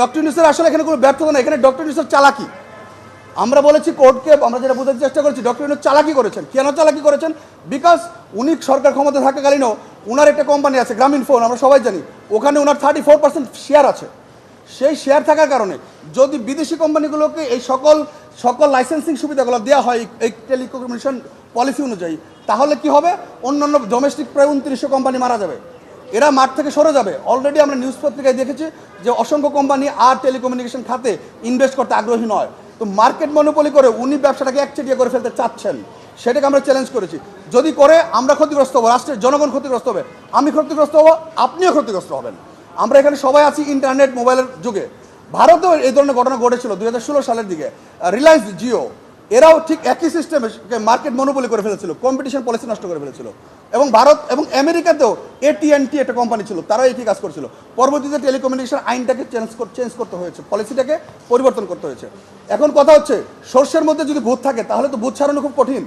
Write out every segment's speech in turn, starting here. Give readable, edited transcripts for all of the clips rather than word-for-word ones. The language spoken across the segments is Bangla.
ডক্টর ইউনূসের আসলে এখানে কোনো ব্যর্থতা না, এখানে ডক্টর ইউনূসের চালাকি। আমরা বলেছি কোর্টকে, আমরা যেটা বোঝাতে চেষ্টা করেছি, ডক্টর ইউনূস চালাকি করেছেন। কেন চালাকি করেছেন? বিকজ উনি সরকার ক্ষমতা থাকাকালীনও ওনার একটা কোম্পানি আছে গ্রামীণ ফোন, আমরা সবাই জানি, ওখানে ওনার 34% শেয়ার আছে। সেই শেয়ার থাকার কারণে যদি বিদেশি কোম্পানিগুলোকে এই সকল লাইসেন্সিং সুবিধাগুলো দেওয়া হয় এই টেলিকমিউনিকেশন পলিসি অনুযায়ী, তাহলে কি হবে? অন্যান্য ডোমেস্টিক প্রায় 2900 কোম্পানি মারা যাবে, এরা মাঠ থেকে সরে যাবে। অলরেডি আমরা নিউজ পত্রিকায় দেখেছি যে অসংখ্য কোম্পানি আর টেলিকমিউনিকেশন খাতে ইনভেস্ট করতে আগ্রহী নয়। তো মার্কেট মনোপলি করে উনি ব্যবসাটাকে একচেটিয়া করে ফেলতে চাচ্ছেন, সেটাকে আমরা চ্যালেঞ্জ করেছি। যদি করে আমরা ক্ষতিগ্রস্ত হবো, রাষ্ট্রের জনগণ ক্ষতিগ্রস্ত হবে, আমি ক্ষতিগ্রস্ত হবো, আপনিও ক্ষতিগ্রস্ত হবেন। আমরা এখানে সবাই আছি ইন্টারনেট মোবাইলের যুগে। ভারতেও এই ধরনের ঘটনা ঘটেছিল 2016 সালের দিকে। রিলায়েন্স জিও এরাও ঠিক একই সিস্টেমে মার্কেট মনোপলি করে ফেলেছিল, কম্পিটিশন পলিসি নষ্ট করে ফেলেছিল। এবং ভারত এবং আমেরিকাতেও AT&T একটা কোম্পানি ছিল, তারাও একই কাজ করছিল। পরবর্তীতে টেলিকমিউনিকেশন আইনটাকে চেঞ্জ করতে হয়েছে, পলিসিটাকে পরিবর্তন করতে হয়েছে। এখন কথা হচ্ছে, সর্ষের মধ্যে যদি ভূত থাকে তাহলে তো ভূত ছাড়ানো খুব কঠিন।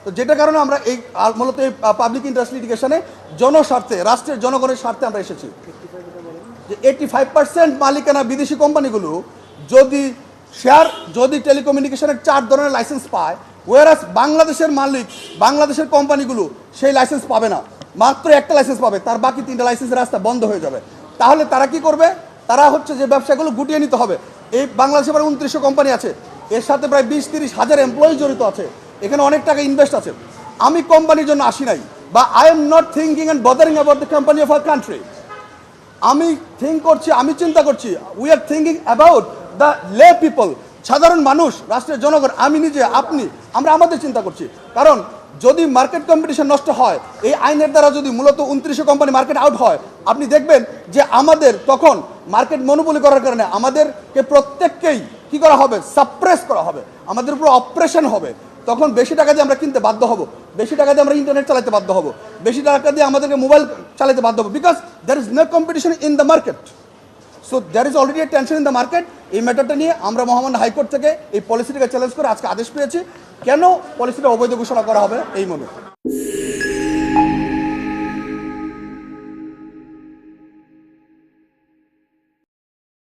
তো যেটা কারণে আমরা এই মূলত এই পাবলিক ইন্টারেস্ট লিটিগেশনে জনস্বার্থে, রাষ্ট্রের জনগণের স্বার্থে আমরা এসেছি। যে 85% মালিকানা বিদেশি কোম্পানিগুলো যদি টেলিকমিউনিকেশনের 4 ধরনের লাইসেন্স পায়, ওয়ারাস বাংলাদেশের মালিক, বাংলাদেশের কোম্পানিগুলো সেই লাইসেন্স পাবে না, মাত্র একটা লাইসেন্স পাবে, তার বাকি 3টা লাইসেন্সের রাস্তা বন্ধ হয়ে যাবে। তাহলে তারা কি করবে? তারা হচ্ছে যে ব্যবসাগুলো গুটিয়ে নিতে হবে। এই বাংলাদেশে প্রায় 2900 কোম্পানি আছে, এর সাথে প্রায় 20-30 হাজার এমপ্লয়ি জড়িত আছে, এখানে অনেক টাকা ইনভেস্ট আছে। আমি কোম্পানির জন্য আসি নাই, বা I am not thinking and bothering about the company of our country. আমি চিন্তা করছি, we are thinking about the লে পিপল, সাধারণ মানুষ, রাষ্ট্রের জনগণ, আমি নিজে, আপনি, আমরা আমাদের চিন্তা করছি। কারণ যদি মার্কেট কম্পিটিশন নষ্ট হয়, এই আইনের দ্বারা যদি মূলত 2900 কোম্পানি মার্কেট আউট হয়, আপনি দেখবেন যে আমাদের তখন মার্কেট মনোপলি করার কারণে আমাদেরকে প্রত্যেককেই কি করা হবে? সাপ্রেস করা হবে, আমাদের উপর অপারেশন হবে। তখন বেশি টাকা দিয়ে আমরা কিনতে বাধ্য হব, বেশি টাকা দিয়ে আমরা ইন্টারনেট চালাতে বাধ্য হব, বেশি টাকা দিয়ে আমাদেরকে মোবাইল চালাতে বাধ্য হবো, because there is no competition in the market. So there is already a tension in the market. এই ম্যাটারটা নিয়ে আমরা মহামান্য হাইকোর্ট থেকে এই পলিসিটাকে চ্যালেঞ্জ করে আজকে আদেশ পেয়েছি। কেন পলিসিটা অবৈধ ঘোষণা করা হবে এই মনে